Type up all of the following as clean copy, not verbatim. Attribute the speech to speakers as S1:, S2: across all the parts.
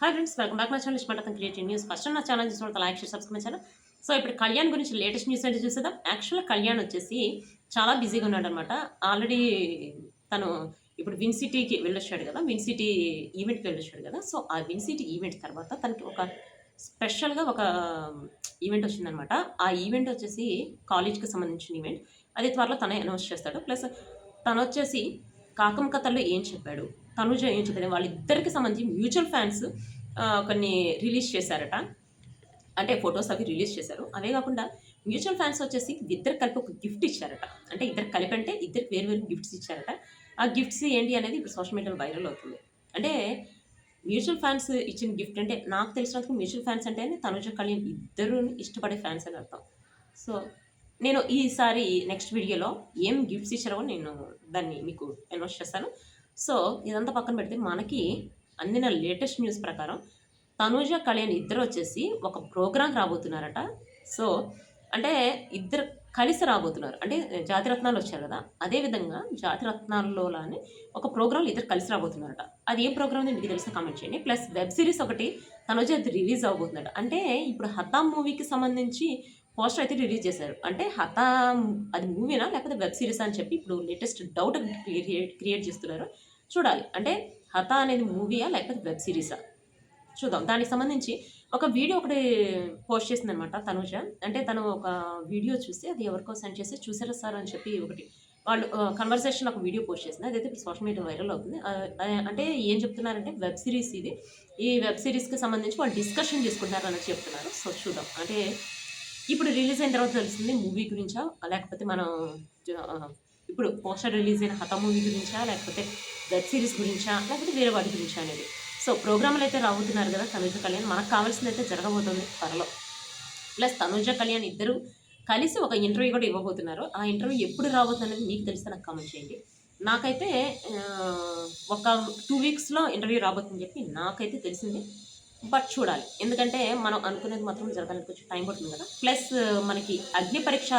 S1: Hi friends, welcome back my channel ఇష్టపడతాం creative news. First నా channel చూసిన like చేసి సబ్స్క్రైబ్ చేశాను. సో ఇప్పుడు కళ్యాణ్ గురించి లేటెస్ట్ న్యూస్ అయితే చూసేద్దాం. యాక్చువల్గా కళ్యాణ్ వచ్చేసి చాలా బిజీగా ఉన్నాడు అనమాట. ఆల్రెడీ తను ఇప్పుడు విన్ సిటీకి వెళ్ళొచ్చాడు కదా, విన్ సిటీ ఈవెంట్కి వెళ్ళొచ్చాడు కదా. సో ఆ విన్ సిటీ ఈవెంట్ తర్వాత తనకి ఒక స్పెషల్గా ఒక ఈవెంట్ వచ్చిందనమాట. ఆ ఈవెంట్ వచ్చేసి కాలేజ్కి సంబంధించిన ఈవెంట్. అది త్వరలో తనే అనౌన్స్ చేస్తాడు. ప్లస్ తను వచ్చేసి కాకం కథల్లో ఏం చెప్పాడు, తనుజ ఏం చెప్పాడు, వాళ్ళిద్దరికి సంబంధించి మ్యూచువల్ ఫ్యాన్స్ కొన్ని రిలీజ్ చేశారట. అంటే ఫొటోస్ అవి రిలీజ్ చేశారు. అవే కాకుండా మ్యూచువల్ ఫ్యాన్స్ వచ్చేసి ఇద్దరు కలిపి ఒక గిఫ్ట్ ఇచ్చారట. అంటే ఇద్దరు కలిపి అంటే ఇద్దరికి వేరు వేరు గిఫ్ట్స్ ఇచ్చారట. ఆ గిఫ్ట్స్ ఏంటి అనేది ఇప్పుడు సోషల్ మీడియాలో వైరల్ అవుతుంది. అంటే మ్యూచువల్ ఫ్యాన్స్ ఇచ్చిన గిఫ్ట్ అంటే నాకు తెలిసినందుకు మ్యూచువల్ ఫ్యాన్స్ అంటే తనుజ కళ్యాణ్ ఇద్దరు ఇష్టపడే ఫ్యాన్స్ అని అర్థం. సో నేను ఈసారి నెక్స్ట్ వీడియోలో ఏం గిఫ్ట్స్ ఇచ్చారో నేను దాన్ని మీకు అనౌన్స్ చేస్తాను. సో ఇదంతా పక్కన పెడితే మనకి అందిన లేటెస్ట్ న్యూస్ ప్రకారం తనుజ కళ్యాణ్ ఇద్దరు వచ్చేసి ఒక ప్రోగ్రాం రాబోతున్నారట. సో అంటే ఇద్దరు కలిసి రాబోతున్నారు. అంటే జాతిరత్నాలు వచ్చారు కదా, అదేవిధంగా జాతిరత్నాల్లోనే ఒక ప్రోగ్రాంలో ఇద్దరు కలిసి రాబోతున్నారట. అది ఏ ప్రోగ్రామ్ మీకు తెలిసిన కామెంట్ చేయండి. ప్లస్ వెబ్ సిరీస్ ఒకటి తనుజ రిలీజ్ అవబోతుందట. అంటే ఇప్పుడు హతాం మూవీకి సంబంధించి పోస్టర్ అయితే రిలీజ్ చేశారు. అంటే హతాం అది మూవీనా లేకపోతే వెబ్ సిరీస్ అని చెప్పి ఇప్పుడు లేటెస్ట్ డౌట్ క్రియేట్ చేస్తున్నారు. చూడాలి అంటే హతా అనేది మూవీయా లేకపోతే వెబ్ సిరీసా చూద్దాం. దానికి సంబంధించి ఒక వీడియో ఒకటి పోస్ట్ చేసిందనమాట తనుజ. అంటే తను ఒక వీడియో చూసి అది ఎవరికో సెండ్ చేసి చూసారా సార్ అని చెప్పి ఒకటి వాళ్ళు కన్వర్సేషన్ ఒక వీడియో పోస్ట్ చేసింది. అదైతే ఇప్పుడు సోషల్ మీడియా వైరల్ అవుతుంది. అంటే ఏం చెప్తున్నారంటే వెబ్ సిరీస్ ఇది. ఈ వెబ్ సిరీస్కి సంబంధించి వాళ్ళు డిస్కషన్ చేసుకుంటారు అని చెప్తున్నారు. సో చూద్దాం. అంటే ఇప్పుడు రిలీజ్ అయిన తర్వాత తెలుస్తుంది మూవీ గురించా లేకపోతే మనం ఇప్పుడు పోస్టర్ రిలీజ్ అయిన హత మూవీ గురించా లేకపోతే వెబ్ సిరీస్ గురించా లేకపోతే వేరే వాటి గురించా అనేది. సో ప్రోగ్రాంలు అయితే రాబోతున్నారు కదా తనుజ కళ్యాణ్. మనకు కావాల్సింది అయితే జరగబోతుంది త్వరలో. ప్లస్ తనుజ కళ్యాణ్ ఇద్దరు కలిసి ఒక ఇంటర్వ్యూ కూడా ఇవ్వబోతున్నారు. ఆ ఇంటర్వ్యూ ఎప్పుడు రాబోతుంది అనేది మీకు తెలిస్తే నాకు కామెంట్ చేయండి. నాకైతే ఒక 2 వీక్స్లో ఇంటర్వ్యూ రాబోతుందని చెప్పి నాకైతే తెలిసింది. బట్ చూడాలి, ఎందుకంటే మనం అనుకునేది మాత్రం జరగాలని కొంచెం టైం పడుతుంది కదా. ప్లస్ మనకి అగ్ని పరీక్ష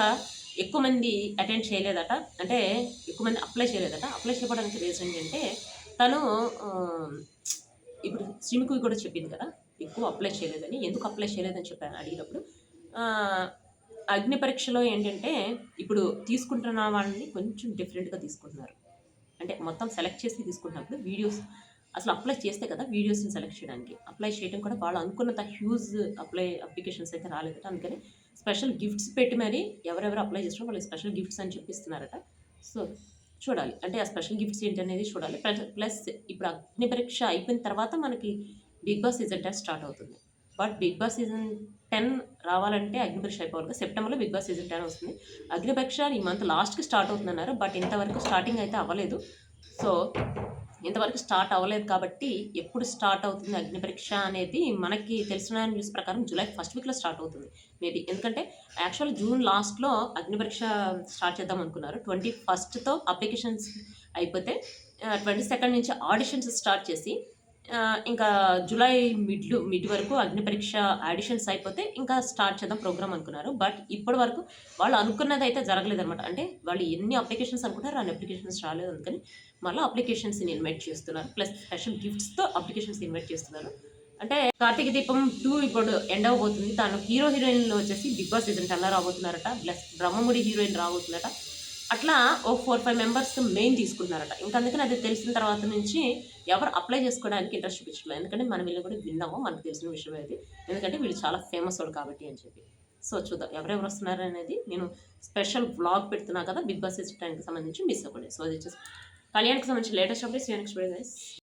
S1: ఎక్కువ మంది అటెండ్ చేయలేదట. అంటే ఎక్కువ మంది అప్లై చేయలేదట. అప్లై చేయడానికి రీజన్ ఏంటంటే తను ఇప్పుడు శ్రీముఖి కూడా చెప్పింది కదా ఎక్కువ అప్లై చేయలేదని. ఎందుకు అప్లై చేయలేదని చెప్పాను అడిగినప్పుడు అగ్ని పరీక్షలో ఏంటంటే ఇప్పుడు తీసుకుంటున్న వాళ్ళని కొంచెం డిఫరెంట్గా తీసుకుంటున్నారు. అంటే మొత్తం సెలెక్ట్ చేసి తీసుకుంటున్నప్పుడు వీడియోస్ అసలు అప్లై చేస్తే కదా వీడియోస్ని సెలెక్ట్ చేయడానికి. అప్లై చేయడం కూడా వాళ్ళు అనుకున్నంత హ్యూజ్ అప్లికేషన్స్ అయితే రాలేదట. అందుకని స్పెషల్ గిఫ్ట్స్ పెట్టి మరి ఎవరెవరు అప్లై చేస్తారో వాళ్ళకి స్పెషల్ గిఫ్ట్స్ అని చెప్పిస్తున్నారట. సో చూడాలి అంటే ఆ స్పెషల్ గిఫ్ట్స్ ఏంటనేది చూడాలి. ప్లస్ ఇప్పుడు అగ్ని పరీక్ష అయిపోయిన తర్వాత మనకి బిగ్ బాస్ సీజన్ 10 స్టార్ట్ అవుతుంది. బట్ బిగ్ బాస్ సీజన్ 10 రావాలంటే అగ్ని పరీక్ష అయిపోవాలి. సెప్టెంబర్లో బిగ్ బాస్ సీజన్ 10 వస్తుంది. అగ్ని పరీక్ష ఈ మంత్ లాస్ట్కి స్టార్ట్ అవుతుందన్నారు. బట్ ఇంతవరకు స్టార్టింగ్ అయితే అవ్వలేదు. సో ఇంతవరకు స్టార్ట్ అవ్వలేదు కాబట్టి ఎప్పుడు స్టార్ట్ అవుతుంది అగ్ని పరీక్ష అనేది మనకి తెలిసిన న్యూస్ ప్రకారం జూలై 1st వీక్లో స్టార్ట్ అవుతుంది మేబీ. ఎందుకంటే యాక్చువల్ జూన్ లాస్ట్లో అగ్ని పరీక్ష స్టార్ట్ చేద్దాం అనుకున్నారు. 21st అప్లికేషన్స్ అయిపోతే 22nd నుంచి ఆడిషన్స్ స్టార్ట్ చేసి ఇంకా జూలై మిడ్ వరకు అగ్ని పరీక్ష ఆడిషన్స్ అయిపోతే ఇంకా స్టార్ట్ చేద్దాం ప్రోగ్రామ్ అనుకున్నారు. బట్ ఇప్పటి వరకు వాళ్ళు అనుకున్నది అయితే జరగలేదన్నమాట. అంటే వాళ్ళు ఎన్ని అప్లికేషన్స్ అనుకుంటారో అన్ని అప్లికేషన్స్ రాలేదు. అందుకని మళ్ళీ అప్లికేషన్స్ని ఇన్వైట్ చేస్తున్నారు. ప్లస్ స్పెషల్ గిఫ్ట్స్తో అప్లికేషన్స్ ఇన్వైట్ చేస్తున్నారు. అంటే కార్తీక దీపం 2 ఇప్పుడు ఎండ్ అవబోతుంది. దాని హీరోయిన్లు వచ్చేసి బిగ్ బాస్ సీజన్ 10 రాబోతున్నారట. ప్లస్ బ్రహ్మముడి హీరోయిన్ రాబోతుందట. అట్లా ఓ 4-5 మెంబర్స్ మెయిన్ తీసుకుంటున్నారట. ఇంకా అందుకని అది తెలిసిన తర్వాత నుంచి ఎవరు అప్లై చేసుకోవడానికి ఇంట్రెస్ట్ చూపించలేదు. ఎందుకంటే మనం వీళ్ళు కూడా విన్నాము, మనకు తెలిసిన విషయం అది. ఎందుకంటే వీళ్ళు చాలా ఫేమస్ వాళ్ళు కాబట్టి అని చెప్పి. సో చూద్దాం ఎవరెవరు వస్తున్నారు అనేది. నేను స్పెషల్ వ్లాగ్ పెడుతున్నా కదా బిగ్ బాస్ సీజన్ 10కి సంబంధించి మిస్ అవ్వలేదు. సో అది వచ్చేసి కళ్యాణ్కి సంబంధించి latest updates next video guys.